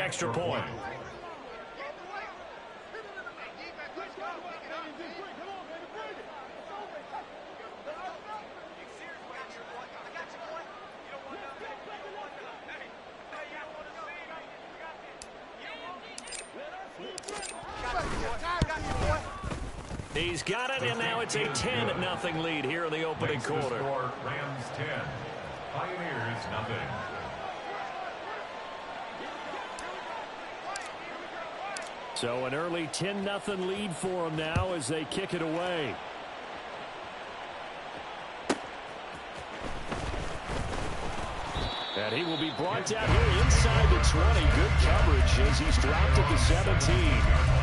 the extra point. He's got it, and now it's a 10-0 lead here in the opening quarter. Rams 10, Pioneers nothing. So an early 10-0 lead for them now as they kick it away. And he will be brought down here inside the 20. Good coverage as he's dropped at the 17.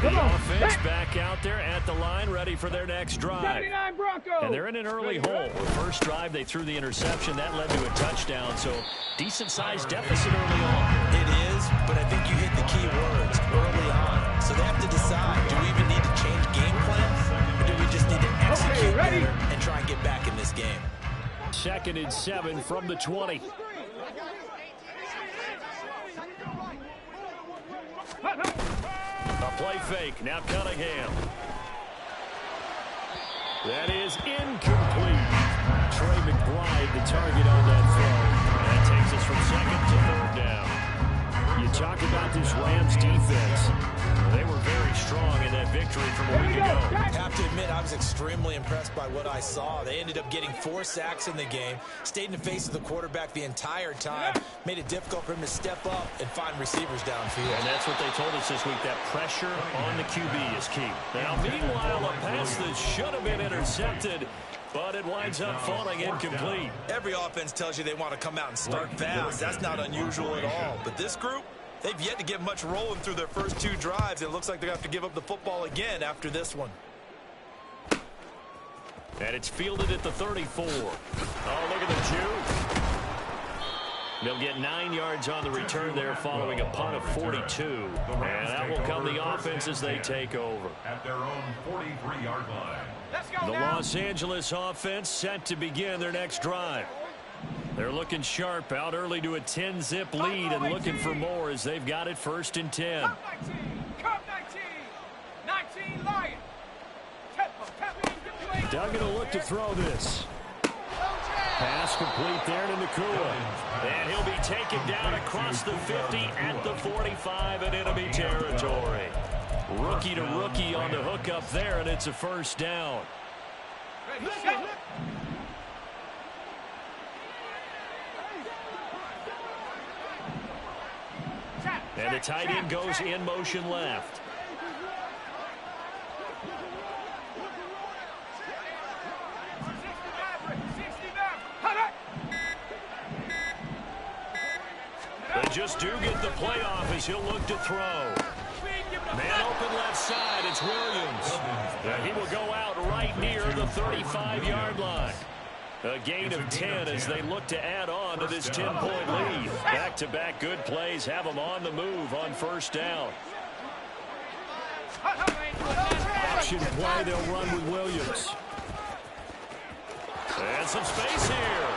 The offense back out there at the line, ready for their next drive. And they're in an early hole. The first drive, they threw the interception. That led to a touchdown, so decent-sized deficit early on. It is, but I think you hit the key words early on. So they have to decide, do we even need to change game plan, or do we just need to execute and try and get back in this game? 2nd and 7 from the 20. A play fake. Now Cunningham. That is incomplete. Trey McBride, the target on that throw. That takes us from 2nd to 3rd down. You talk about this Rams defense. They were very strong in that victory from a week ago. I have to admit, I was extremely impressed by what I saw. They ended up getting 4 sacks in the game, stayed in the face of the quarterback the entire time, made it difficult for him to step up and find receivers downfield. And that's what they told us this week, that pressure on the QB is key. Now, meanwhile, a pass that should have been intercepted, but it winds up falling incomplete. Every offense tells you they want to come out and start fast. That's not unusual at all. But this group, they've yet to get much rolling through their first 2 drives. It looks like they're going to have to give up the football again after this one. And it's fielded at the 34. Oh, look at the juke. They'll get 9 yards on the return there following a punt of 42. And that will come the offense as they take over. At their own 43-yard line. The Los Angeles offense set to begin their next drive. They're looking sharp, out early to a 10-zip lead and looking for more as they've got it 1st and 10. Duggan will look to throw this. Pass complete there to Nakua. And he'll be taken down across the 50 at the 45 in enemy territory. Rookie to rookie on the hook up there, and it's a 1st down. And the tight end goes in motion left. They just do get the playoff as he'll look to throw. Man open left side, it's Williams. And he will go out right near the 35-yard line. A gain of 10 as they look to add on to this 10-point lead. Back-to-back good plays have them on the move on 1st down. Option play, they'll run with Williams. And some space here.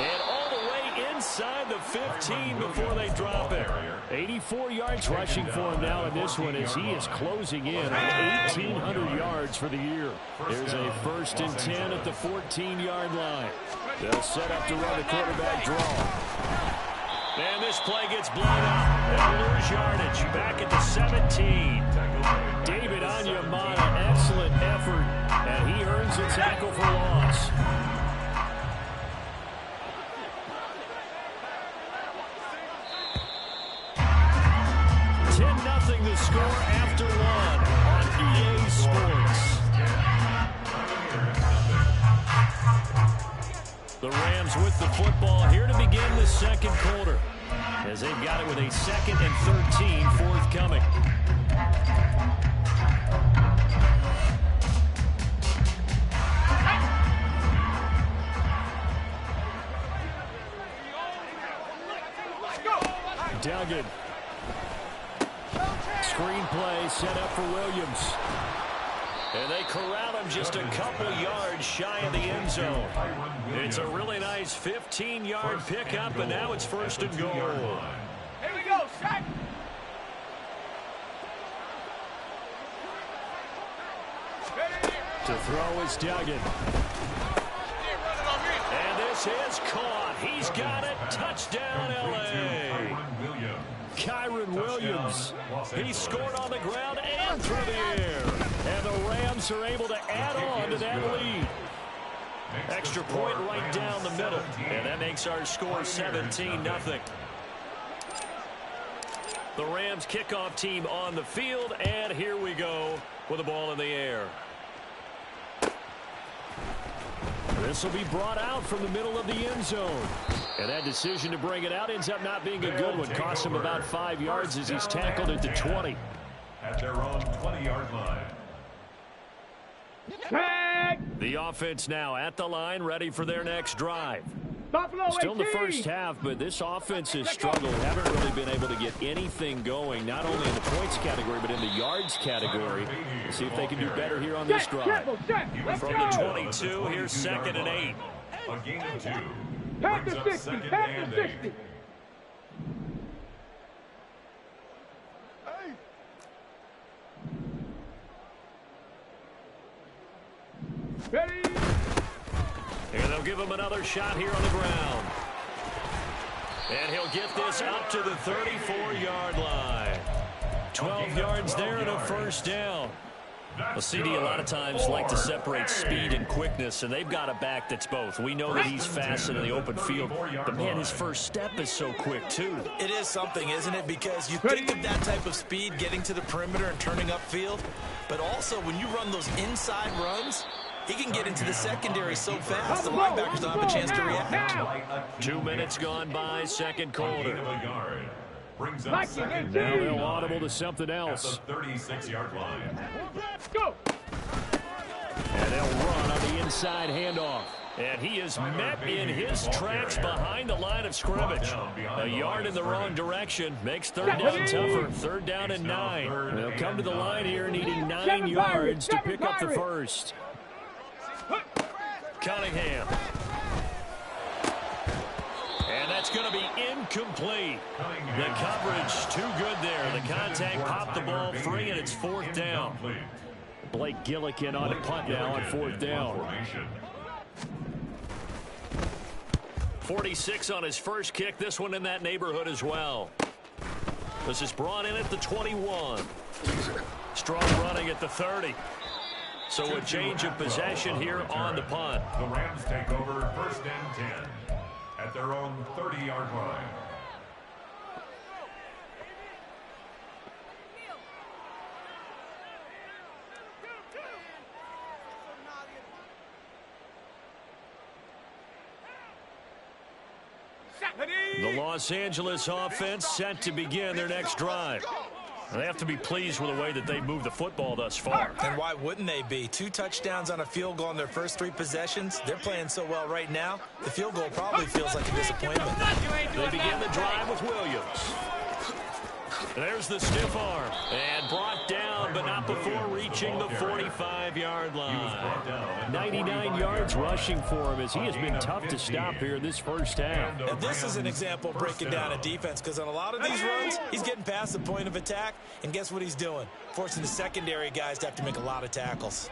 And all the way inside the 15 before they drop it. 84 yards rushing for him now in this one as he is closing in on 1,800 yards for the year. There's a 1st and 10 at the 14-yard line. They'll set up to run the quarterback draw. And this play gets blown up. They'll lose yardage. Back at the 17. David Onyemata, excellent effort. And he earns a tackle for loss. 10-0 the score after 1 on EA Sports. The Rams with the football here to begin the 2nd quarter as they've got it with a 2nd and 13 forthcoming. Duggan. Screen play set up for Williams. And they corral him just a couple yards shy of the end zone. It's a really nice 15-yard pickup, and now it's 1st and goal. Here we go, set. To throw is Duggan. And this is caught. He's got it. Touchdown, L.A. Kyren Williams. He scored on the ground and through the air. And the Rams are able to add on to that lead. Extra point right down the middle. And that makes our score 17-0. The Rams kickoff team on the field. And here we go with the ball in the air. This will be brought out from the middle of the end zone. And that decision to bring it out ends up not being a good one. Costs him about 5 yards as he's tackled at the 20. At their own 20-yard line. The offense now at the line, ready for their next drive. Buffalo Still in the 18. first half, but this offense has struggled. Haven't really been able to get anything going, not only in the points category, but in the yards category. We'll see if they can do better here on this drive. From the 22, here's 2nd and 8. A gain of 2. Pass Brings to up 60. 2nd Pass and to 8. 60. Ready? And they'll give him another shot here on the ground. And he'll get this up to the 34-yard line. 12 yards there and a 1st down. Well, CD a lot of times like to separate speed and quickness, and they've got a back that's both. We know that he's fast in the open field, but man, his first step is so quick too. It is something, isn't it? Because you think of that type of speed getting to the perimeter and turning upfield, but also when you run those inside runs, he can get into the secondary so fast the linebackers don't have a chance to react. 2 minutes gone by, second quarter. Brings up Like 2nd Now and 8 they'll audible to something at else. the 36-yard line. Go. And they'll run on the inside handoff. And he is met in his tracks behind the line of scrimmage. A yard in the wrong direction makes 3rd down tougher. 3rd down and 9. They'll come to the line here needing 9 yards to pick up the first. Cunningham. And that's going to be incomplete. The coverage too good there. The contact popped the ball free, and it's 4th down. Blake Gillikin on the punt now on 4th down. 46 on his first kick. This one in that neighborhood as well. This is brought in at the 21. Strong running at the 30. So a change of possession here on the punt. The Rams take over 1st and 10 at their own 30-yard line. The Los Angeles offense set to begin their next drive. They have to be pleased with the way that they moved the football thus far. And why wouldn't they be? 2 touchdowns on a field goal in their first 3 possessions. They're playing so well right now, the field goal probably feels like a disappointment. They begin the drive with Williams. There's the stiff arm. And brought down, but not before reaching the 45-yard line. 99 yards rushing for him as he has been tough to stop here in this first half. And this is an example of breaking down a defense, because on a lot of these runs, he's getting past the point of attack, and guess what he's doing? Forcing the secondary guys to have to make a lot of tackles.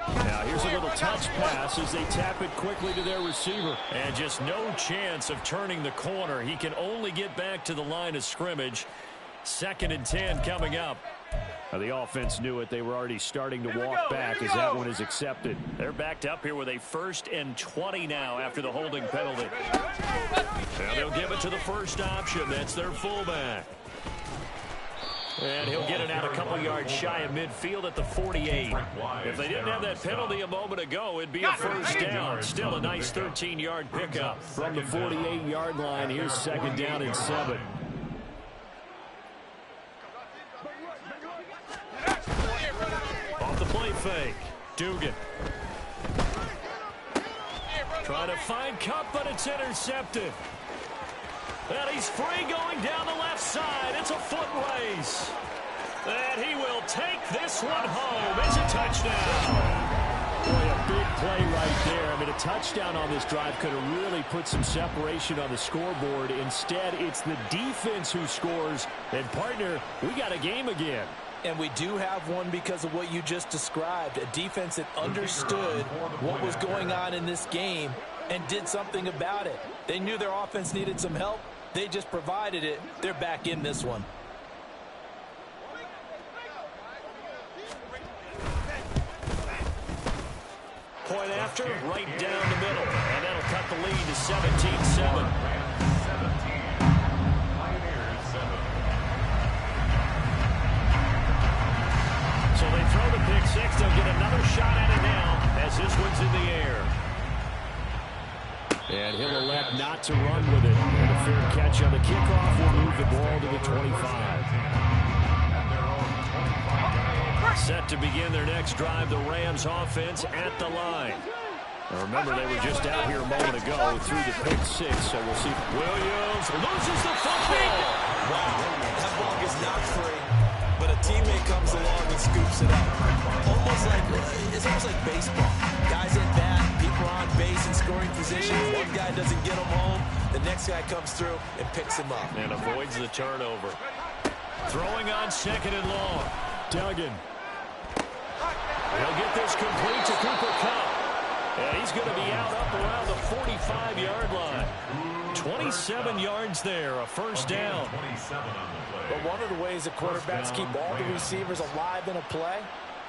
Now here's a little touch pass as they tap it quickly to their receiver. And just no chance of turning the corner. He can only get back to the line of scrimmage. 2nd and 10 coming up. Now, the offense knew it. They were already starting to walk back as that one is accepted. They're backed up here with a 1st and 20 now after the holding penalty. Now they'll give it to the first option. That's their fullback. And he'll get it out a couple yards shy of midfield at the 48. If they didn't have that penalty a moment ago, it'd be a 1st down. Still a nice 13-yard pickup. From the 48-yard line, here's 2nd down and 7. Off the play fake. Dugan. Trying to find Kupp, but it's intercepted. And he's free going down the left side. It's a foot race. And he will take this one home. It's a touchdown. Boy, a big play right there. I mean, a touchdown on this drive could have really put some separation on the scoreboard. Instead, it's the defense who scores. And, partner, we got a game again. And we do have one because of what you just described. A defense that understood what was going on in this game and did something about it. They knew their offense needed some help. They just provided it. They're back in this one. Point after, right down the middle. And that'll cut the lead to 17-7. So they throw the pick six. They'll get another shot at it now as this one's in the air. And he'll elect not to run with it. And a fair catch on the kickoff will move the ball to the 25. Set to begin their next drive, the Rams offense at the line. Now remember, they were just out here a moment ago through the pick six, so we'll see. Williams loses the football. Wow, that ball gets knocked free, but a teammate comes along and scoops it up. It's almost like baseball. Guys at bat, people are on base in scoring position. One guy doesn't get them home, the next guy comes through and picks him up. And avoids the turnover. Throwing on second and long. Duggan. He'll get this complete to Cooper Kupp. And he's going to be out up around the 45-yard line. 27 yards there, a first down. But one of the ways that quarterbacks keep all the receivers alive in a play,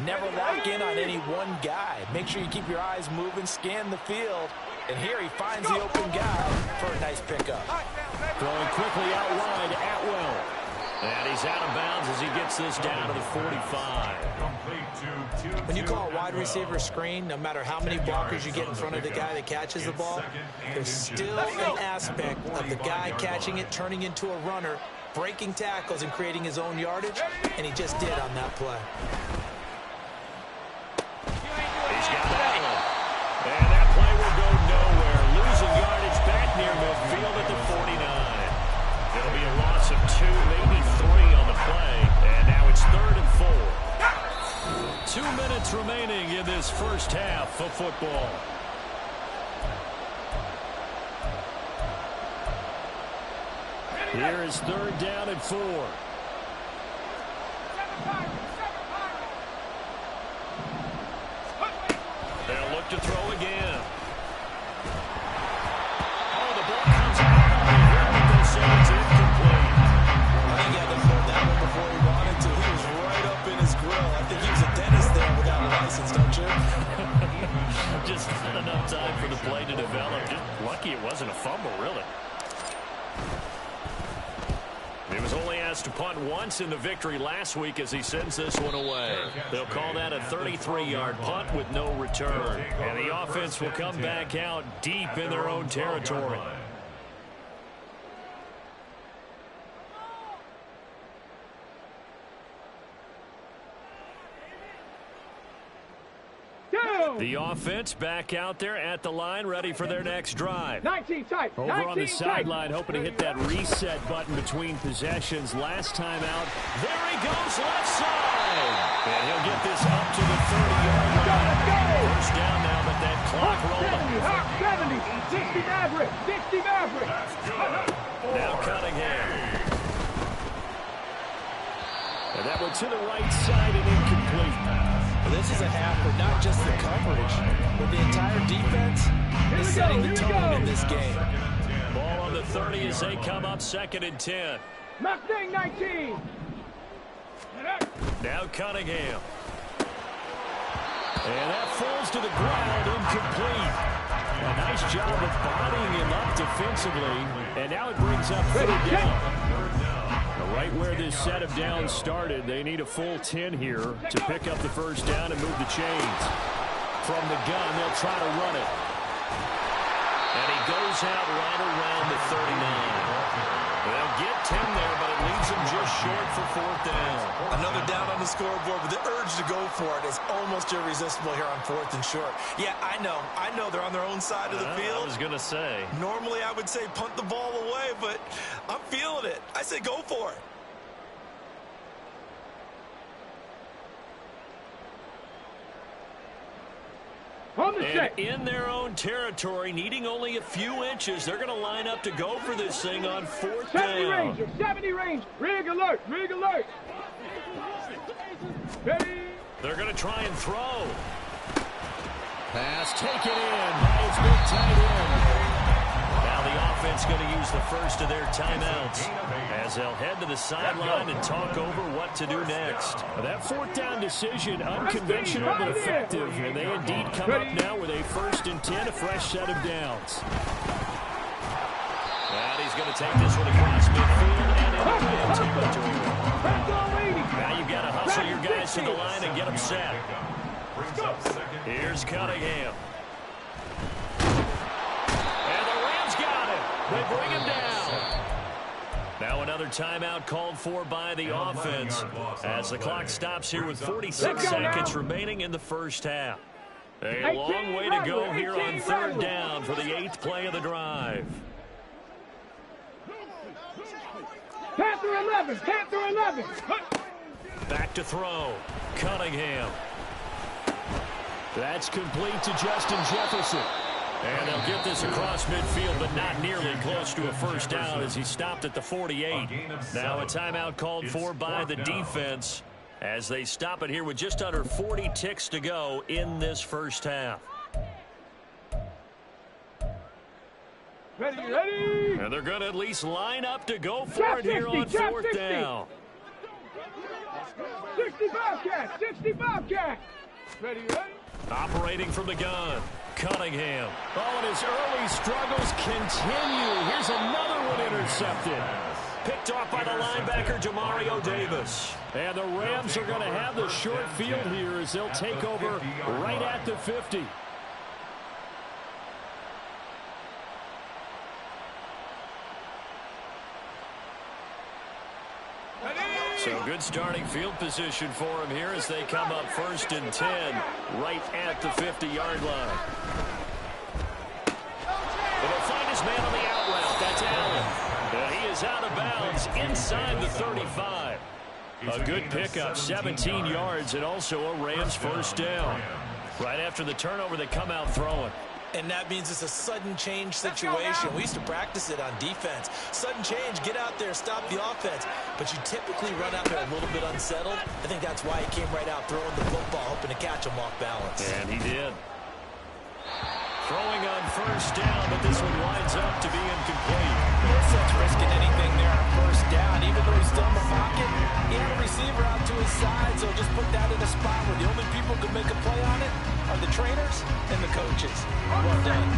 never lock in on any one guy. Make sure you keep your eyes moving, scan the field. And here he finds the open guy for a nice pickup. Throwing quickly out wide, Atwell. And he's out of bounds as he gets this down to the 45. When you call a wide receiver screen, no matter how many blockers you get in front of the guy that catches the ball, there's still an aspect of the guy catching it, turning into a runner, breaking tackles and creating his own yardage, and he just did on that play. He's got that one. And that play will go nowhere. Losing yardage back near midfield at the 49. It'll be a loss of 2, maybe 3 on the play. And now it's 3rd and 4. 2 minutes remaining in this first half of football. Here is 3rd down and 4. They'll look to throw again. Oh, the ball comes out on the hip, but they say it's incomplete. I think he had to hold that one before he wanted to. He was right up in his grill. I think he was a dentist there without a license, don't you? Just not enough time for the play to develop. Just lucky it wasn't a fumble, really. He was only asked to punt once in the victory last week as he sends this one away. They'll call that a 33-yard punt with no return. And the offense will come back out deep in their own territory. The offense back out there at the line, ready for their next drive. 19 tight. Over on the sideline, hoping to hit that reset button between possessions. Last time out, there he goes, left side. And he'll get this up to the 30-yard line. First down now, but that clock rolling. 70, 60 Maverick, 60 Maverick. Now Cunningham. And that one to the right side and incomplete. Well, this is a half where not just the coverage, but the entire defense is setting the tone in this game. Ball on the 30 as they come up 2nd and 10. Mustang 19. Now Cunningham. And that falls to the ground, incomplete. A nice job of bodying him up defensively. And now it brings up 3rd down. Right where this set of downs started, they need a full 10 here to pick up the first down and move the chains. From the gun, they'll try to run it. And he goes out right around the 39. They'll get 10 there, but it leaves them just short for 4th down. Another down on the scoreboard, but the urge to go for it is almost irresistible here on 4th and short. Yeah, I know they're on their own side of the field. I was going to say. Normally I would say punt the ball away, but I'm feeling it. I say go for it. the And set. in their own territory, needing only a few inches, they're going to line up to go for this thing on 4th 70 down. Ranger, 70 Ranger. Rig alert, rig alert. Ready. They're going to try and throw. Pass taken in by his big tight end. Now the offense going to use the first of their timeouts as they'll head to the sideline and talk over what to do next. That 4th down decision, unconventional but effective, and they indeed come up now with a 1st and 10, a fresh set of downs. And he's going to take this one across midfield and into man territory. Now you've got to hustle your guys to the line and get them set. Here's Cunningham. And the Rams got it. They bring him down. Now another timeout called for by the offense as the clock stops here with 46 seconds remaining in the first half. A long way to go here on 3rd down for the 8th play of the drive. Panther 11, Panther 11. Back to throw. Cunningham. That's complete to Justin Jefferson. And they'll get this across midfield, but not nearly close to a 1st down as he stopped at the 48. Now a timeout called for by the defense as they stop it here with just under 40 ticks to go in this first half. Ready, ready. And they're going to at least line up to go for it here on 4th down. 65 cat, 65 cat. Ready, ready. Operating from the gun, Cunningham. Oh, and his early struggles continue. Here's another one intercepted. Picked off by the linebacker, Jamario Davis. And the Rams are going to have the short field here as they'll take over right at the 50. So good starting field position for him here as they come up 1st and 10 right at the 50-yard line. And he'll find his man on the out route. That's Allen. And he is out of bounds inside the 35. A good pickup, 17 yards, and also a Rams 1st down. Right after the turnover, they come out throwing. And that means it's a sudden change situation. We used to practice it on defense. Sudden change, get out there, stop the offense. But you typically run out there a little bit unsettled. I think that's why he came right out throwing the football, hoping to catch him off balance. And he did. Throwing on 1st down, but this one winds up to be incomplete. No sense risking anything there on 1st down. Even though he's still in the pocket, he had a receiver out to his side, so just put that in a spot where the only people who can make a play on it are the trainers and the coaches. Well done.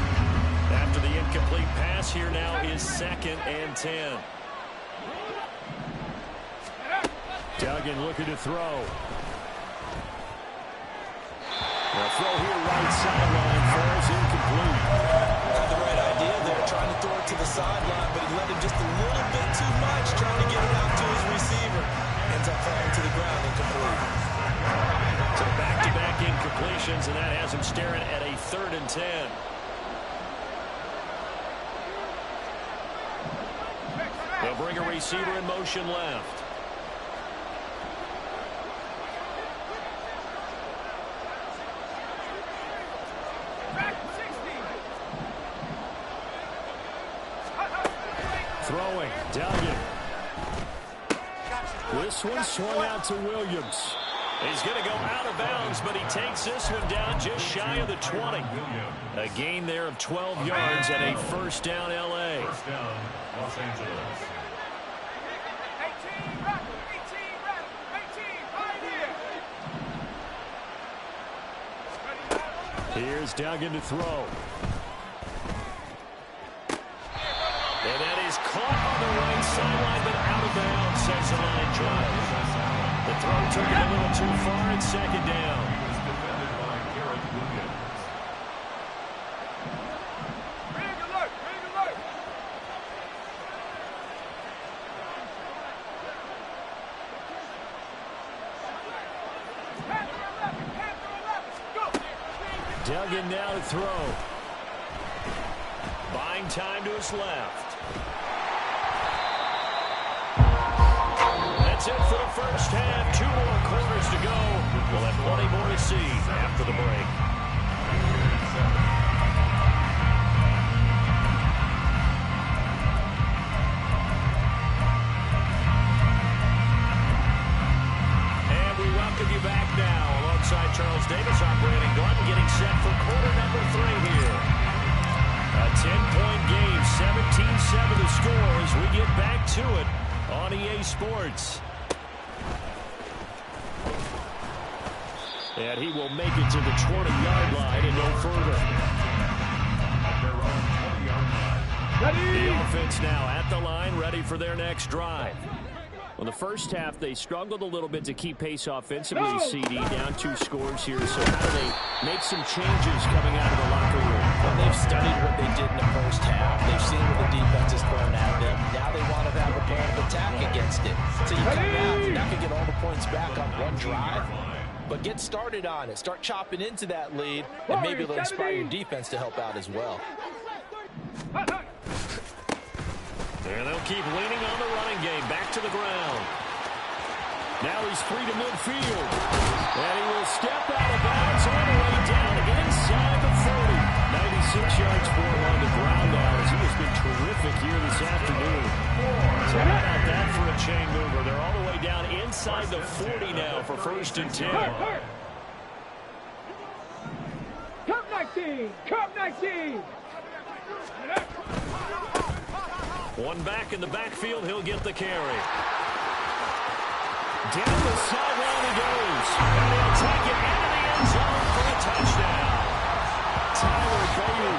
After the incomplete pass, here now is 2nd and 10. Duggan looking to throw. The throw here right sideline falls incomplete. Had the right idea there, trying to throw it to the sideline, but he let him just a little bit too much, trying to get it out to his receiver. Ends up falling to the ground incomplete. So back-to-back incompletions, and that has him staring at a 3rd and 10. They'll bring a receiver in motion left. Throwing, Duggan. This one swung out to Williams. He's going to go out of bounds, but he takes this one down just shy of the 20. A gain there of 12 yards and a 1st down L.A. 1st down, Los Angeles. 18, right here. Here's Duggan to throw. And that is caught on the right sideline, but out of bounds, says the line drive. The throw took it a little too far, and 2nd down. He was defended by Garrett Williams. Rig alert, rig alert. Duggan now to throw. Buying time to his left. That's it for the first half. 2 more quarters to go. We'll have plenty more to see after the break. 7 the score as we get back to it on EA Sports. And he will make it to the 20-yard line and no further. The offense now at the line, ready for their next drive. Well, the first half, they struggled a little bit to keep pace offensively, CD, down 2 scores here. So how do they make some changes coming out of the locker room? Well, they've studied what they did in the first half. They've seen what the defense is throwing at them. Now they want to have a plan of attack against it. So you come out, you're not going to get all the points back on one drive, but get started on it. Start chopping into that lead, and maybe it'll inspire your defense to help out as well. And they'll keep leaning on the running game. Back to the ground. Now he's free to midfield. And he will step out of bounds all the way down inside the 40. 96 yards for him on the ground now as he has been terrific here this afternoon. So how about that for a chain mover? They're all the way down inside the 40 now for 1st and 10. Cup 19! Cup 19! One back in the backfield, he'll get the carry. Down the sideline he goes. And he'll take it into the end zone for a touchdown. Tyler Bailey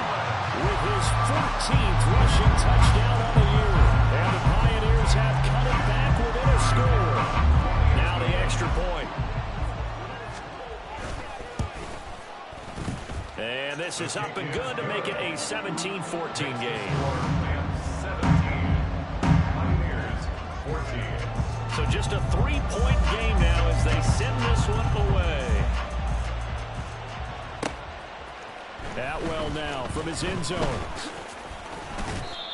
with his 14th rushing touchdown of the year. And the Pioneers have cut it back within a score. Now the extra point. And this is up and good to make it a 17-14 game. So just a 3-point game now as they send this one away. Atwell now from his end zone.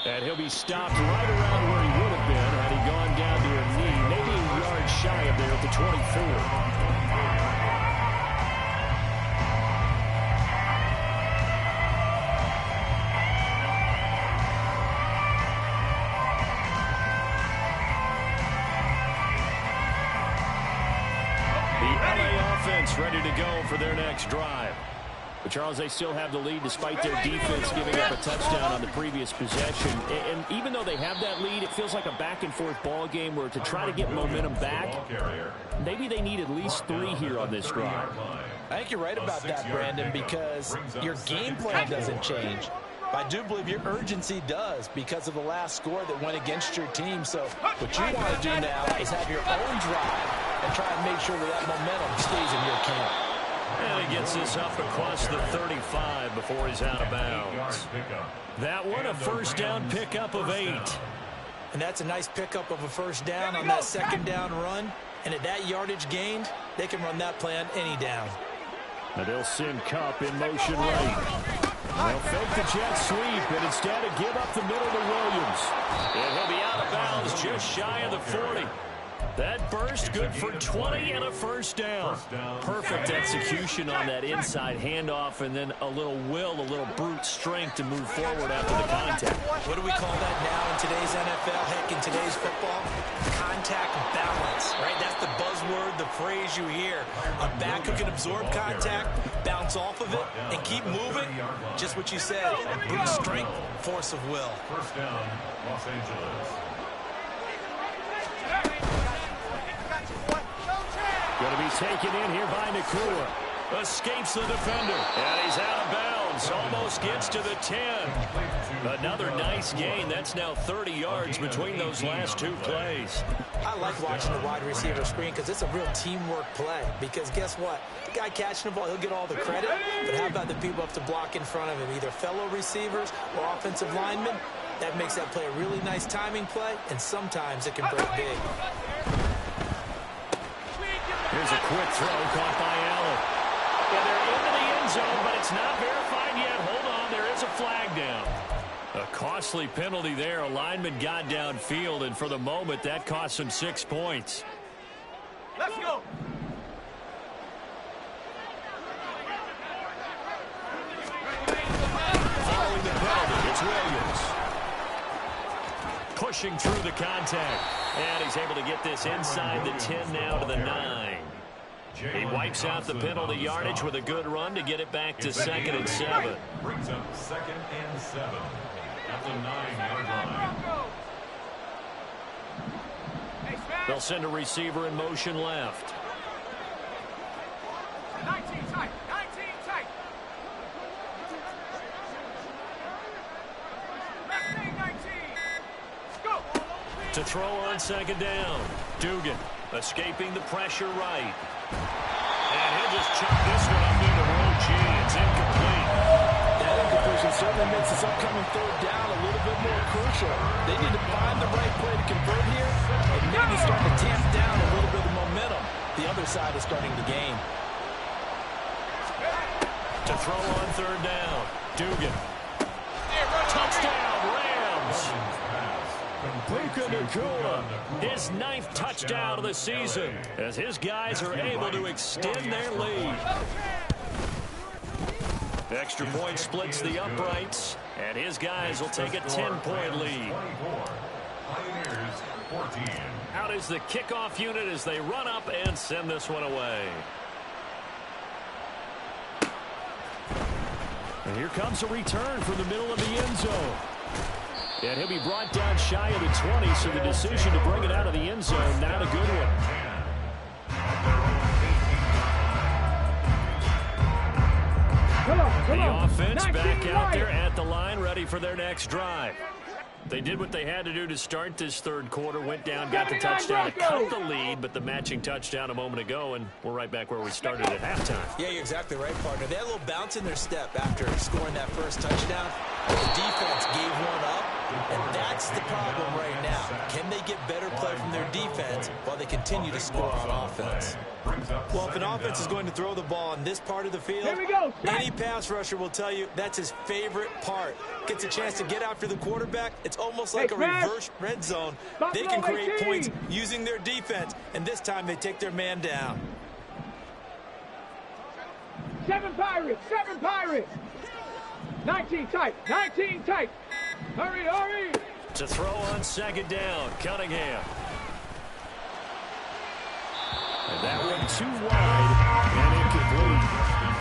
And he'll be stopped right around where he would have been had he gone down to a knee, maybe a yard shy of there at the 24. Ready to go for their next drive. But, Charles, they still have the lead despite their defense giving up a touchdown on the previous possession. And even though they have that lead, it feels like a back-and-forth ball game where to try to get momentum back, maybe they need at least 3 here on this drive. I think you're right about that, Brandon, because your game plan doesn't change. I do believe your urgency does because of the last score that went against your team. So what you want to do now is have your own drive and try and make sure that momentum stays in your camp. And he gets this up across the 35 before he's out of bounds. That one, a first down pickup of 8. And that's a nice pickup of a first down on that second down run. And at that yardage gained, they can run that play on any down. Now they'll send Kupp in motion right. They'll fake the jet sweep, and instead of give up the middle to Williams. And he'll be out of bounds just shy of the 40. That burst good for 20 and a first down. Perfect execution on that inside handoff, and then a little will, a little brute strength to move forward after the contact. What do we call that now in today's NFL, heck, in today's football? Contact balance, right? That's the buzzword, the phrase you hear. A back who can absorb contact, bounce off of it, and keep moving. Just what you said, brute strength, force of will. First down, Los Angeles. Going to be taken in here by Nakua. Escapes the defender. And he's out of bounds. Almost gets to the 10. Another nice gain. That's now 30 yards between those last 2 plays. I like watching the wide receiver screen because it's a real teamwork play. Because guess what? The guy catching the ball, he'll get all the credit. But how about the people up to block in front of him? Either fellow receivers or offensive linemen. That makes that play a really nice timing play. And sometimes it can break big. Here's a quick throw caught by Allen. And they're into the end zone, but it's not verified yet. Hold on, there is a flag down. A costly penalty there. A lineman got downfield, and for the moment, that cost him 6 points. Let's go. Following the penalty, it's Williams. Pushing through the contact. And he's able to get this inside the 10 now to the 9. He wipes out the penalty yardage with a good run to get it back to 2nd and 7. Brings up 2nd and 7. at the 9-yard line. They'll send a receiver in motion left. 19 tight. 19 tight. 19. Go. To throw on second down. Dugan escaping the pressure right. And he'll just chuck this one up near the road. Gee, it's incomplete. That incompletion certainly makes this upcoming third down a little bit more crucial. They need to find the right play to convert here and maybe start to tamp down a little bit of momentum. The other side is starting to gain. To throw on third down. Dugan. Touchdown, Rams. Puka Nacua, his 9th touchdown of the season, as his guys are able to extend their lead. Extra point splits the uprights, and his guys will take a 10-point lead. Out is the kickoff unit as they run up and send this one away. And here comes a return from the middle of the end zone. And he'll be brought down shy of the 20, so the decision to bring it out of the end zone, not a good one. The offense back out there at the line, ready for their next drive. They did what they had to do to start this third quarter, went down, got the touchdown to cut the lead, but the matching touchdown a moment ago, and we're right back where we started at halftime. Yeah, you're exactly right, partner. They had a little bounce in their step after scoring that first touchdown. The defense gave one up, and that's the problem right now. Can they get better play from their defense while they continue to score on offense? Well, if an offense is going to throw the ball on this part of the field, any pass rusher will tell you that's his favorite part. Gets a chance to get after the quarterback. It's almost like a reverse red zone. They can create points using their defense, and this time they take their man down. 7 Pirates. 7 Pirates. 19 tight. 19 tight. Hurry, hurry. To throw on second down, Cunningham. And that one too wide and incomplete.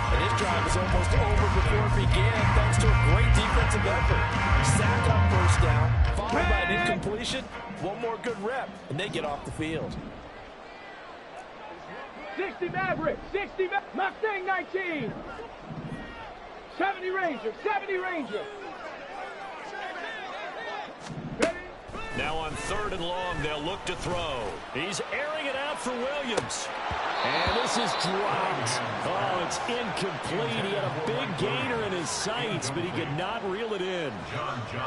And his drive is almost over before it began thanks to a great defensive effort. Sack on first down, followed by an incompletion. One more good rep, and they get off the field. 60 Maverick. 60 Mustang 19. 70 Ranger. 70 Ranger. Ready? Now on third and long, they'll look to throw. He's airing it out for Williams. And this is dropped. Oh, it's incomplete. He had a big gainer in his sights, but he could not reel it in.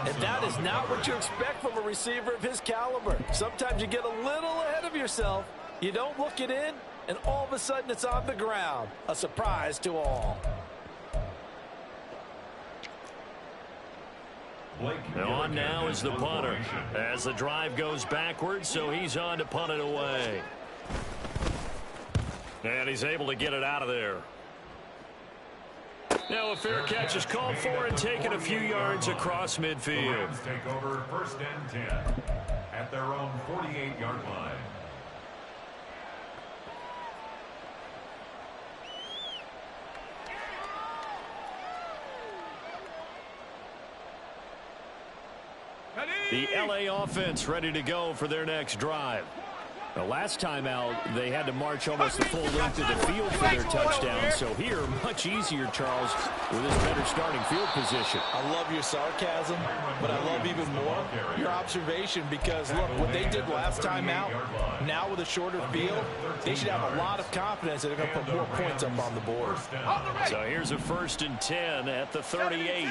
And that is not what you expect from a receiver of his caliber. Sometimes you get a little ahead of yourself. You don't look it in, and all of a sudden it's on the ground. A surprise to all. Now on now is the punter as the drive goes backwards, so he's on to punt it away. And he's able to get it out of there. Now a fair catch is called for and taken a few yards across midfield. The Rams take over first and 10 at their own 48-yard line. The LA offense ready to go for their next drive. The last time out, they had to march almost the full length of the field for their touchdown. So here, much easier, Charles, with this better starting field position. I love your sarcasm, but I love even more your observation because, look, what they did last time out, now with a shorter field, they should have a lot of confidence that they're going to put more points up on the board. So here's a first and 10 at the 38.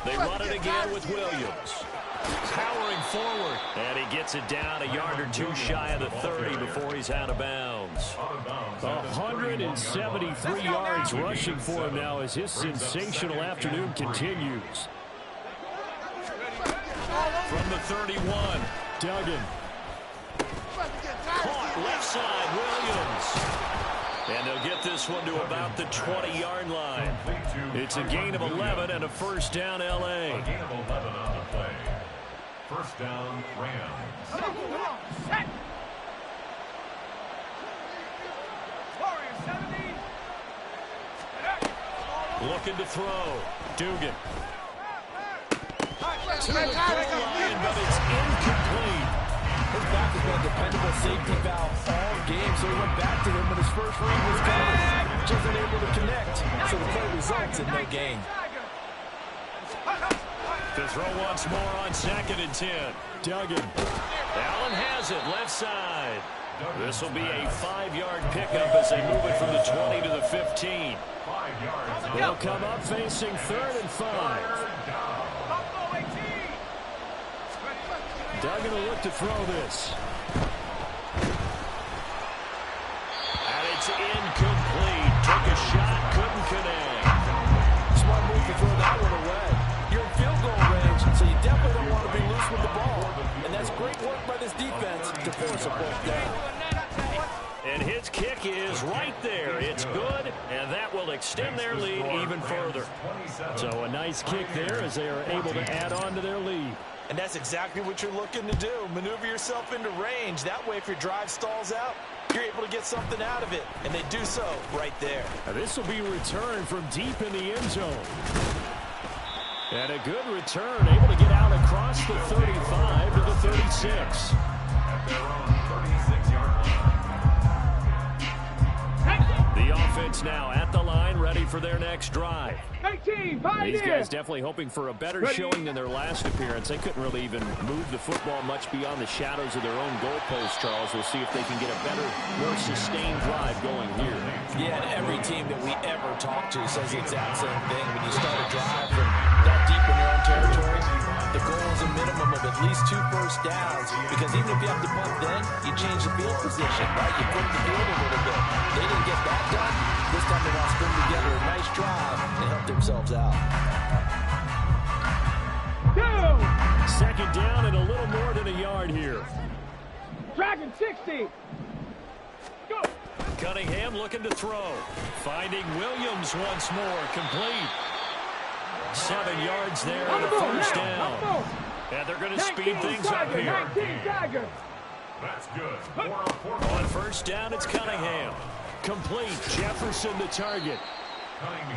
They run it again with Williams. Powering forward. And he gets it down a yard or two shy of the 30 before he's out of bounds. 173 yards rushing for him now as his sensational afternoon continues. From the 31, Duggan. Caught left side, Williams. And they'll get this one to about the 20-yard line. It's a gain of 11 and a first down, L.A. A gain of 11 on the play. First down, Rams. Come on, set. Warrior 70. Looking to throw. Dugan. To the goal line, but it's incomplete. His back has been a dependable safety valve all game, so he went back to him, but his first read was covered. Just unable to connect, so the play results in no gain. To throw once more on 2nd and 10. Duggan. Allen has it, left side. This will be a 5-yard pickup as they move it from the 20 to the 15. 5 yards. They'll come up facing 3rd and 5. Duggan will look to throw this. And it's incomplete. Took a shot, couldn't connect. Smart move to throw that one away. You're in field goal range, so you definitely don't want to be loose with the ball. And that's great work by this defense to force a fourth down. And his kick is right there. It's good, and that will extend their lead even further. So a nice kick there as they are able to add on to their lead. And that's exactly what you're looking to do. Maneuver yourself into range. That way, if your drive stalls out, you're able to get something out of it. And they do so right there. Now this will be returned from deep in the end zone. And a good return, able to get out across the 35 to the 36. At their own 36-yard line. The offense now at the line, ready for their next drive. 18, These guys definitely hoping for a better showing than their last appearance. They couldn't really even move the football much beyond the shadows of their own goalpost, Charles. We'll see if they can get a better, more sustained drive going here. Yeah, and every team that we ever talk to says the exact same thing. When you start a drive from that deep in your own territory, the goal is a minimum of at least 2 first downs, because even if you have to punt then, you change the field position, right? You put the field a little bit. They didn't get that done. This time they want to string together a nice drive and help themselves out. 2nd down and a little more than a yard here. Dragon 60. Go. Cunningham looking to throw. Finding Williams once more. Complete. 7 yards there and a first down. And they're going to speed things up here. That's good. 4 on 4. On first down, it's Cunningham. Complete. Jefferson the target.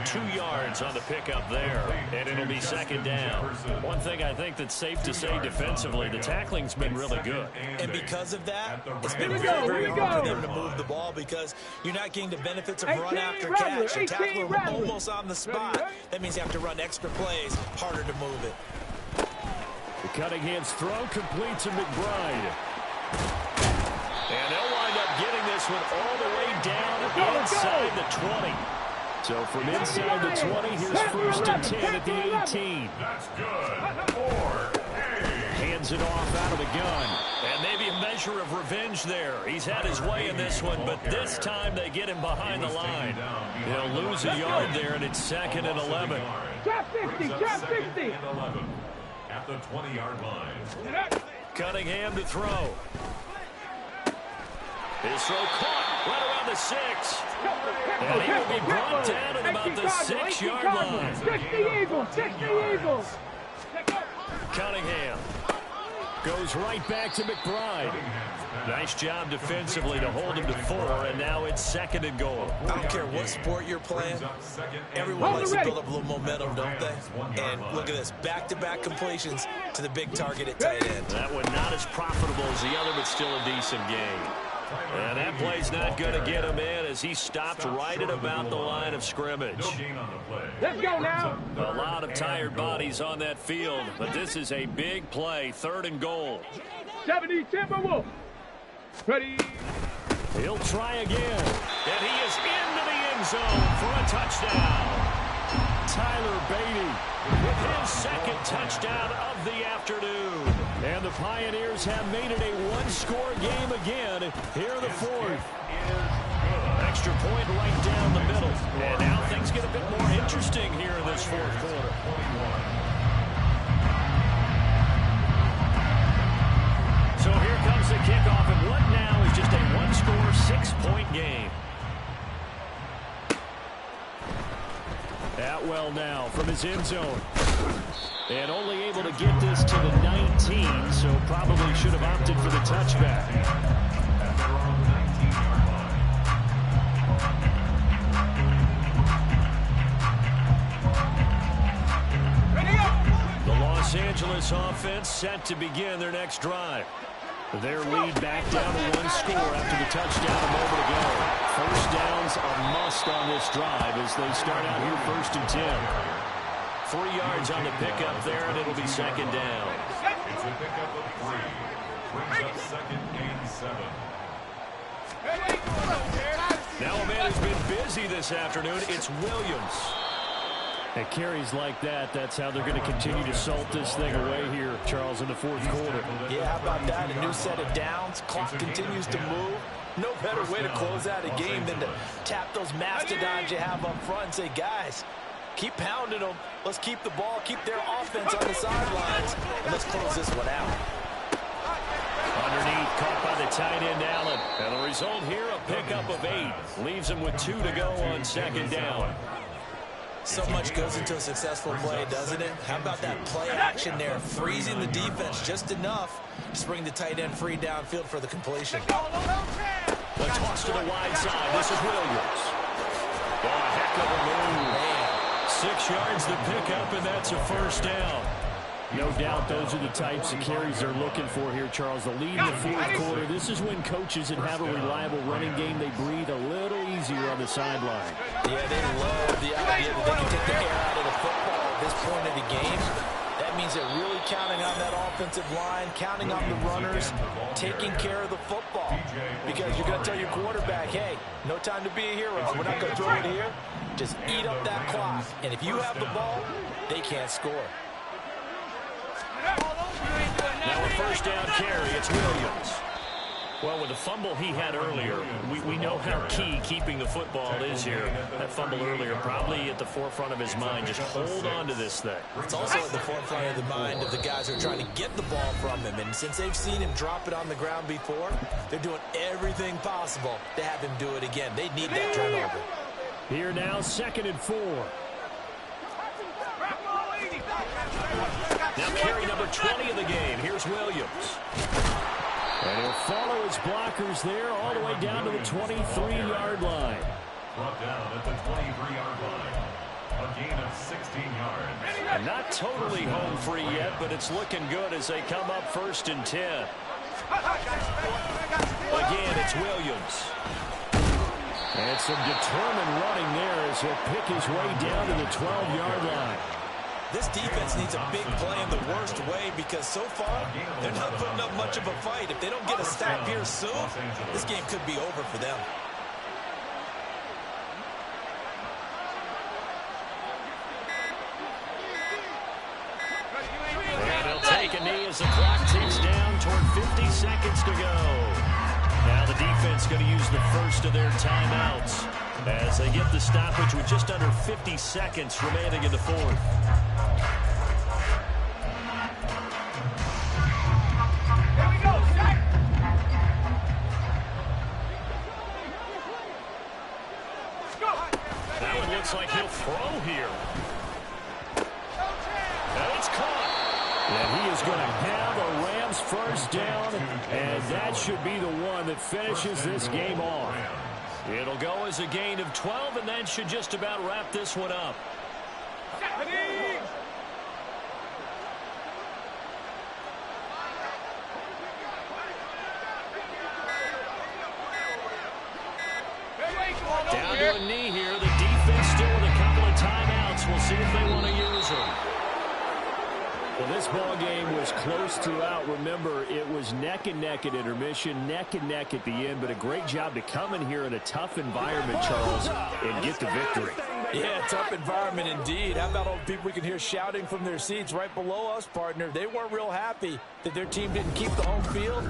2 yards on the pickup there, and it'll be 2nd down. One thing I think that's safe to say defensively, the tackling's been really good. And because of that, it's been very, very hard for them to move the ball, because you're not getting the benefits of run after catch. You tackle them almost on the spot. That means you have to run extra plays, harder to move it. The Cunningham's throw complete to McBride. And they'll wind up getting this one all the way down inside the 20. So from inside the 20, here's 1st and 10 at the 18. That's good. 4. Hands it off out of the gun. And maybe a measure of revenge there. He's had his way in this one, but this time they get him behind the line. They'll lose a yard there, and it's 2nd and 11. Trap 60, trap 60. At the 20-yard line. Cunningham to throw. His throw caught right around the 6. And he will be brought down at about the 6-yard line. 60 Eagles, 60 Eagles. Cunningham goes right back to McBride. Nice job defensively to hold him to 4, and now it's 2nd and goal. I don't care what sport you're playing. Everyone likes to build up a little momentum, don't they? And look at this, back-to-back completions to the big target at tight end. That one not as profitable as the other, but still a decent game. And that play's not going to get him in as he stopped right at about the line of scrimmage. Let's go now. A lot of tired bodies on that field, but this is a big play, 3rd and goal. 70 Timberwolf. Ready. He'll try again. And he is into the end zone for a touchdown. Tyler Beatty with his 2nd touchdown of the afternoon. And the Pioneers have made it a one-score game again here in the 4th. Extra point right down the middle. And now things get a bit more interesting here in this 4th quarter. So here comes the kickoff, and what now is just a one-score, 6-point game. Atwell now from his end zone. And only able to get this to the 19, so probably should have opted for the touchback. Louis offense set to begin their next drive. Their lead back down to 1 score after the touchdown a moment ago. First down's a must on this drive as they start out here 1st and 10. 3 yards on the pickup there, and it'll be 2nd down. It's a pickup of 3. Brings up 2nd and 7. Now a man who's been busy this afternoon, it's Williams. At carries like that, that's how they're going to continue to salt this thing away here, Charles, in the 4th quarter. Yeah, how about that? A new set of downs. Clock continues to move. No better way to close out a game than to tap those mastodons you have up front and say, guys, keep pounding them. Let's keep the ball, keep their offense on the sidelines, and let's close this one out. Underneath, caught by the tight end, Allen. And the result here, a pickup of 8. Leaves him with 2 to go on 2nd down. So much goes into a successful play, doesn't it? How about that play action there? Freezing the defense just enough to bring the tight end free downfield for the completion. The toss to the wide side. This is Williams. Oh, a heck of a move. Man. 6 yards the pickup, and that's a 1st down. No doubt those are the types of carries they're looking for here, Charles. The lead in the 4th quarter. This is when coaches that have a reliable running game, they breathe a little easier on the sideline. Yeah, they love the idea that they can take the air out of the football at this point of the game. That means they're really counting on that offensive line, counting on the runners, taking care of the football. Because you're going to tell your quarterback, hey, no time to be a hero. We're not going to throw it here. Just eat up that clock. And if you have the ball, they can't score. Now a 1st down carry, it's Williams. Well, with the fumble he had earlier, we know how key keeping the football is here. That fumble earlier probably at the forefront of his mind. Just hold on to this thing. It's also at the forefront of the mind of the guys who are trying to get the ball from him. And since they've seen him drop it on the ground before, they're doing everything possible to have him do it again. They need that turnover. Here now, 2nd and 4. Now carry number 20 of the game. Here's Williams. And he'll follow his blockers there all the way down to the 23-yard line. Brought down at the 23-yard line. A gain of 16 yards. And not totally home free yet, but it's looking good as they come up 1st and 10. Again, it's Williams. And some determined running there as he'll pick his way down to the 12-yard line. This defense needs a big play in the worst way because so far, they're not putting up much of a fight. If they don't get a stop here soon, this game could be over for them. And they'll take a knee as the clock ticks down toward 50 seconds to go. Now the defense going to use the first of their timeouts as they get the stoppage with just under 50 seconds remaining in the 4th. That one looks like he'll throw here. And it's caught. And he is going to have a Rams 1st down, and that should be the one that finishes this game off. It'll go as a gain of 12, and that should just about wrap this one up. Down to a knee here. The defense still with a couple of timeouts. We'll see if they want to use them. Well, this ball game was close throughout. Remember, it was neck and neck at intermission, neck and neck at the end, but a great job to come in here in a tough environment, Charles, and get the victory. Yeah, tough environment indeed. How about all the people we can hear shouting from their seats right below us, partner? They weren't real happy that their team didn't keep the home field.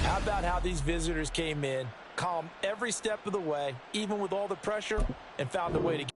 How about how these visitors came in, calm every step of the way, even with all the pressure, and found a way to get